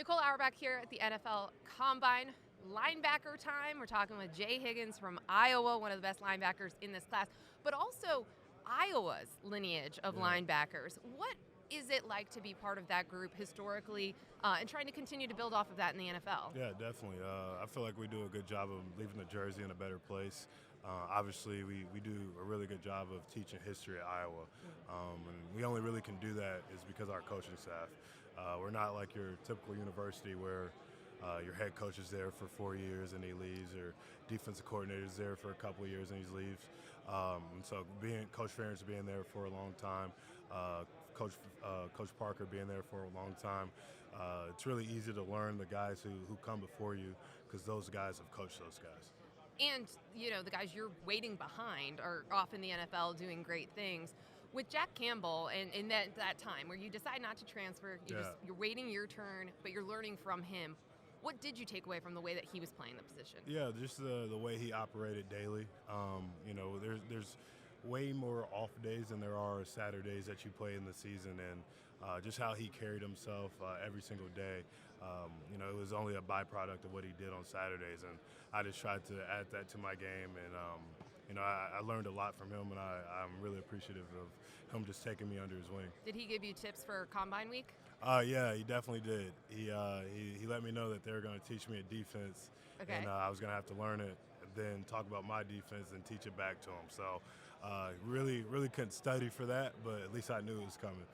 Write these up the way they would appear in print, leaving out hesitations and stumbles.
Nicole Auerbach here at the NFL Combine. Linebacker time. We're talking with Jay Higgins from Iowa, one of the best linebackers in this class, but also Iowa's lineage of linebackers. What is it like to be part of that group historically and trying to continue to build off of that in the NFL? Yeah, definitely. I feel like we do a good job of leaving the jersey in a better place. Obviously, we do a really good job of teaching history at Iowa. And we only really can do that is because of our coaching staff. We're not like your typical university where your head coach is there for 4 years and he leaves, or defensive coordinator is there for a couple of years and he leaves. And so Coach Ferentz being there for a long time, Coach Parker being there for a long time, it's really easy to learn the guys who come before you because those guys have coached those guys. And, the guys you're waiting behind are off in the NFL doing great things. With Jack Campbell and in that time where you decide not to transfer, you're waiting your turn, but you're learning from him. What did you take away from the way that he was playing the position? Yeah, just the way he operated daily. There's way more off days than there are Saturdays that you play in the season, and just how he carried himself every single day. It was only a byproduct of what he did on Saturdays, and I just tried to add that to my game, and I learned a lot from him, and I'm really appreciative of him just taking me under his wing. Did he give you tips for Combine Week? Yeah, he definitely did. He let me know that they were going to teach me a defense, and I was going to have to learn it, and then talk about my defense and teach it back to him. So really couldn't study for that, but at least I knew it was coming.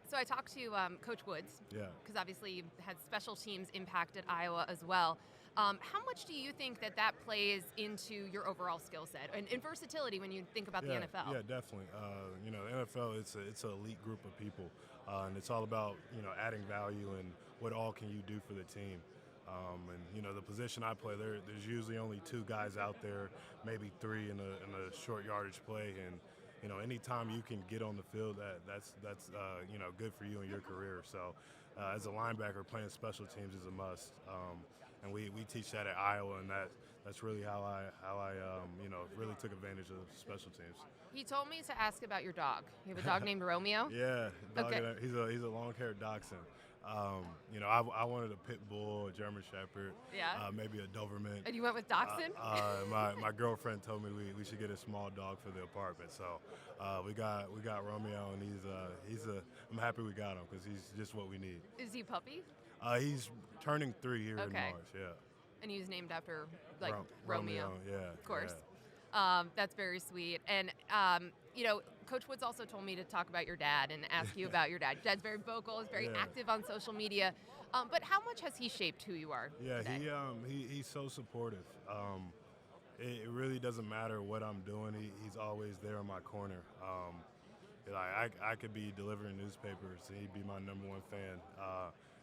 So I talked to Coach Woods, Yeah. because obviously you had special teams impact at Iowa as well. How much do you think that plays into your overall skill set and versatility when you think about the NFL? Yeah, definitely. The NFL, it's an elite group of people, and it's all about adding value and what all can you do for the team. The position I play, there's usually only two guys out there, maybe three in a short yardage play, and anytime you can get on the field, that's good for you in your career. So, as a linebacker, playing special teams is a must, and we teach that at Iowa, and that's really how I really took advantage of special teams. He told me to ask about your dog. You have a dog named Romeo? Yeah, Okay. He's a long-haired dachshund. I wanted a pit bull, a German Shepherd, Yeah. maybe a Doberman. And you went with Dachshund? My girlfriend told me we should get a small dog for the apartment, so we got Romeo, and I'm happy we got him because he's just what we need. Is he a puppy? He's turning 3 here in March. Yeah. And he was named after Romeo. Yeah. Of course. Yeah. That's very sweet. And Coach Woods also told me to talk about your dad and ask you about your dad. Your dad's very vocal, is very active on social media. But how much has he shaped who you are today? He's so supportive. It really doesn't matter what I'm doing. He's always there in my corner. I could be delivering newspapers, and he'd be my number one fan.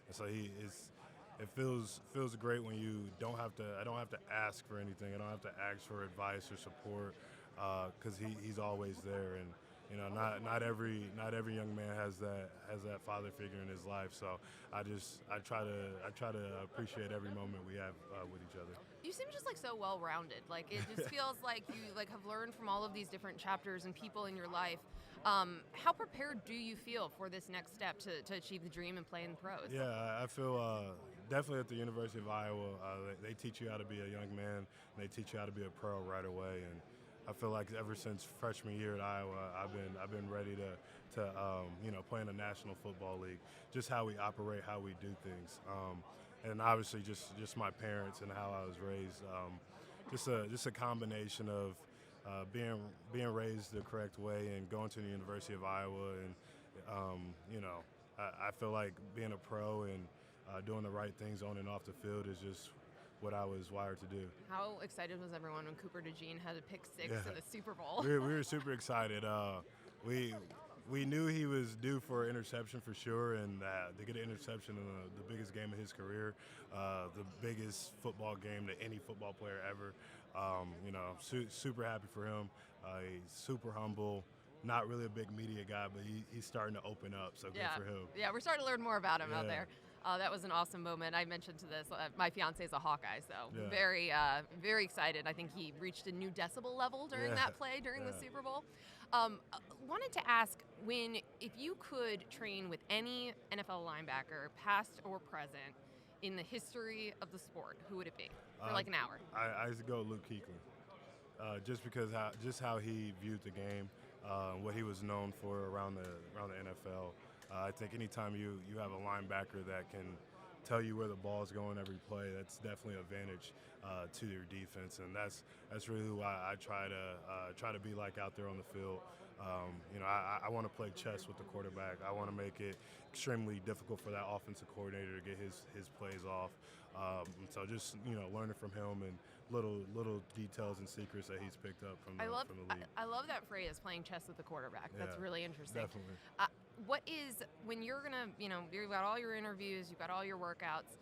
And so it feels great when I don't have to ask for anything. I don't have to ask for advice or support because he's always there. And not every young man has that father figure in his life. So I try to appreciate every moment we have with each other. You seem just so well-rounded. It just feels like you have learned from all of these different chapters and people in your life. How prepared do you feel for this next step to achieve the dream and play in the pros? Yeah, I feel definitely at the University of Iowa, they teach you how to be a young man, and they teach you how to be a pro right away. And I feel like ever since freshman year at Iowa, I've been ready to play in the National Football League. Just how we operate, how we do things, and obviously just my parents and how I was raised. Just a combination of being raised the correct way and going to the University of Iowa, and I feel like being a pro and doing the right things on and off the field is just what I was wired to do. How excited was everyone when Cooper DeJean had a pick six in the Super Bowl? We were super excited. We knew he was due for an interception for sure, and to get an interception in the biggest game of his career, the biggest football game to any football player ever. Super happy for him. He's super humble. Not really a big media guy, but he's starting to open up, so good for him. Yeah, we're starting to learn more about him out there. That was an awesome moment. I mentioned to this, my fiance is a Hawkeye, so Yeah. very excited. I think he reached a new decibel level during that play during the Super Bowl. Wanted to ask, if you could train with any NFL linebacker, past or present, in the history of the sport, who would it be for like an hour? I used to go Luke Kuechly, just because how he viewed the game, what he was known for around the NFL. I think anytime you have a linebacker that can tell you where the ball is going every play, that's definitely an advantage to your defense, and that's really who I try to be like out there on the field. I want to play chess with the quarterback. I want to make it extremely difficult for that offensive coordinator to get his plays off. So just learning from him and little details and secrets that he's picked up from the league. I love that phrase, playing chess with the quarterback. That's really interesting. Definitely. What is, when you're gonna, you've got all your interviews, you've got all your workouts.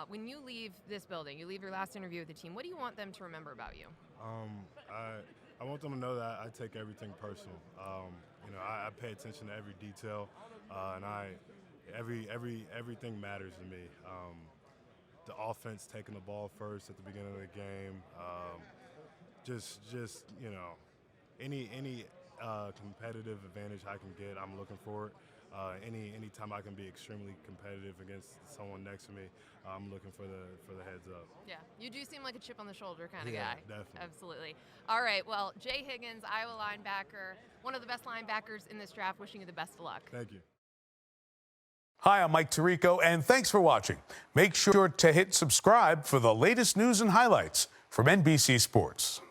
When you leave this building, you leave your last interview with the team, what do you want them to remember about you? I want them to know that I take everything personal. I pay attention to every detail, and everything matters to me. The offense taking the ball first at the beginning of the game, any competitive advantage I can get, I'm looking for it. Any time I can be extremely competitive against someone next to me, I'm looking for the heads up. Yeah, you do seem like a chip on the shoulder kind of guy. Definitely. Absolutely. All right, well, Jay Higgins, Iowa linebacker, one of the best linebackers in this draft. Wishing you the best of luck. Thank you. Hi, I'm Mike Tirico, and thanks for watching. Make sure to hit subscribe for the latest news and highlights from NBC Sports.